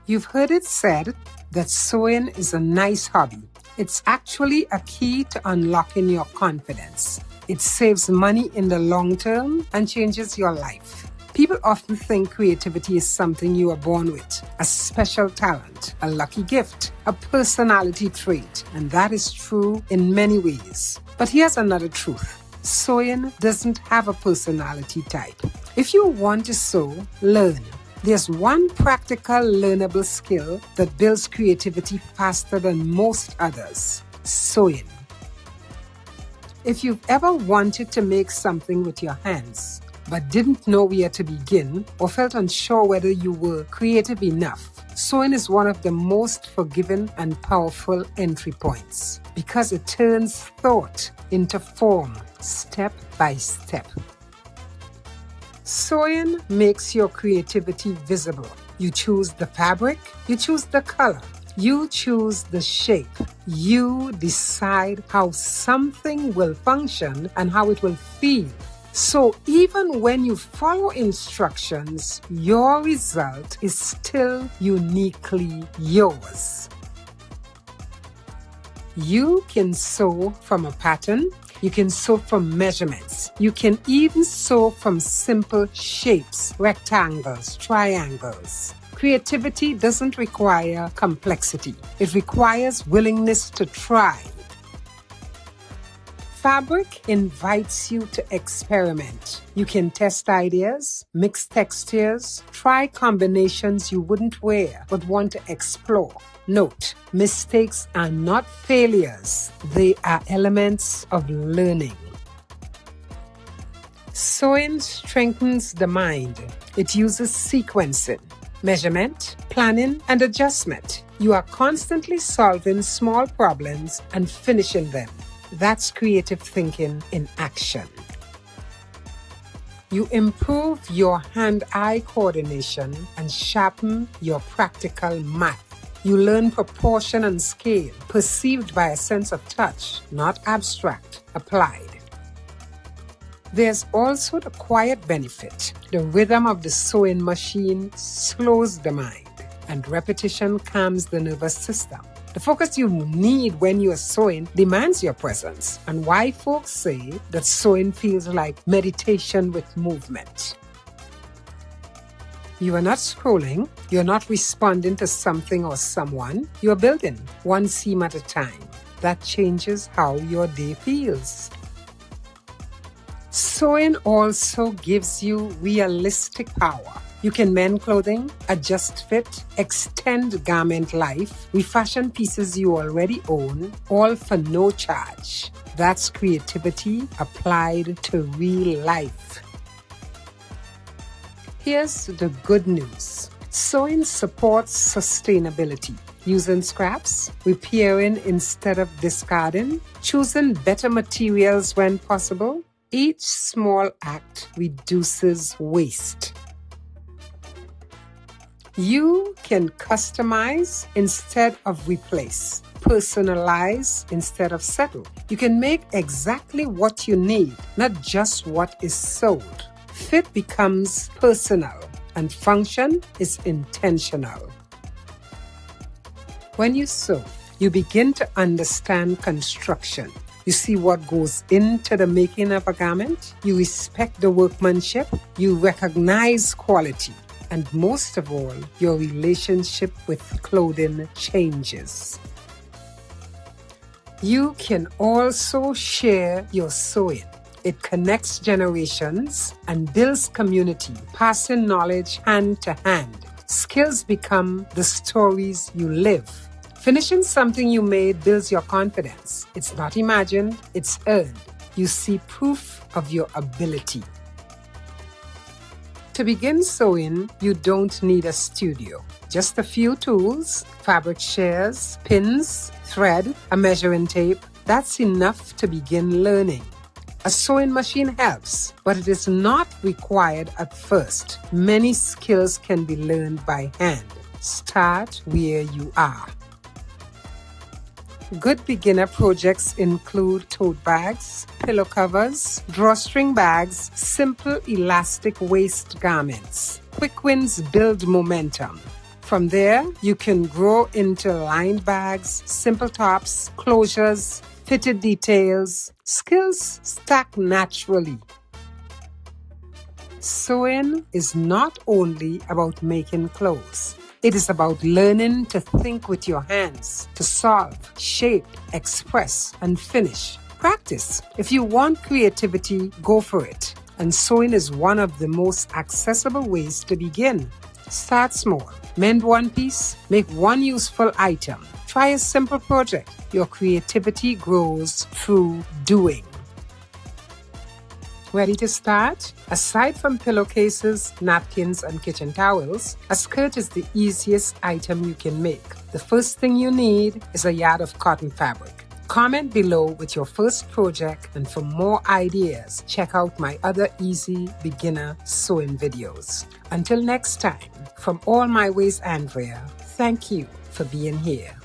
You've heard it said that sewing is a nice hobby. It's actually a key to unlocking your confidence. It saves money in the long term and changes your life. People often think creativity is something you are born with, a special talent, a lucky gift, a personality trait, and that is true in many ways. But here's another truth. Sewing doesn't have a personality type. If you want to sew, learn. There's one practical, learnable skill that builds creativity faster than most others: sewing. If you've ever wanted to make something with your hands, but didn't know where to begin or felt unsure whether you were creative enough, sewing is one of the most forgiving and powerful entry points because it turns thought into form, step by step. Sewing makes your creativity visible. You choose the fabric, you choose the color, you choose the shape. You decide how something will function and how it will feel. So even when you follow instructions, your result is still uniquely yours. You can sew from a pattern. You can sew from measurements. You can even sew from simple shapes, rectangles, triangles. Creativity doesn't require complexity. It requires willingness to try. Fabric invites you to experiment. You can test ideas, mix textures, try combinations you wouldn't wear but want to explore. Note, mistakes are not failures. They are elements of learning. Sewing strengthens the mind. It uses sequencing, measurement, planning, and adjustment. You are constantly solving small problems and finishing them. That's creative thinking in action. You improve your hand-eye coordination and sharpen your practical math. You learn proportion and scale, perceived by a sense of touch, not abstract, applied. There's also the quiet benefit. The rhythm of the sewing machine slows the mind, and repetition calms the nervous system. The focus you need when you are sewing demands your presence, and why folks say that sewing feels like meditation with movement. You are not scrolling, you're not responding to something or someone, you're building one seam at a time. That changes how your day feels. Sewing also gives you realistic power. You can mend clothing, adjust fit, extend garment life, refashion pieces you already own, all for no charge. That's creativity applied to real life. Here's the good news. Sewing supports sustainability. Using scraps, repairing instead of discarding, choosing better materials when possible. Each small act reduces waste. You can customize instead of replace, personalize instead of settle. You can make exactly what you need, not just what is sold. Fit becomes personal and function is intentional. When you sew, you begin to understand construction. You see what goes into the making of a garment. You respect the workmanship. You recognize quality. And most of all, your relationship with clothing changes. You can also share your sewing. It connects generations and builds community, passing knowledge hand to hand. Skills become the stories you live. Finishing something you made builds your confidence. It's not imagined, it's earned. You see proof of your ability. To begin sewing, you don't need a studio. Just a few tools, fabric shears, pins, thread, a measuring tape. That's enough to begin learning. A sewing machine helps, but it is not required at first. Many skills can be learned by hand. Start where you are. Good beginner projects include tote bags, pillow covers, drawstring bags, simple elastic waist garments. Quick wins build momentum. From there, you can grow into lined bags, simple tops, closures, fitted details. Skills stack naturally. Sewing is not only about making clothes. It is about learning to think with your hands, to solve, shape, express, and finish. Practice. If you want creativity, go for it. And sewing is one of the most accessible ways to begin. Start small. Mend one piece. Make one useful item. Try a simple project. Your creativity grows through doing. Ready to start? Aside from pillowcases, napkins, and kitchen towels, a skirt is the easiest item you can make. The first thing you need is a yard of cotton fabric. Comment below with your first project, and for more ideas, check out my other easy beginner sewing videos. Until next time, from All My Ways Andrea, thank you for being here.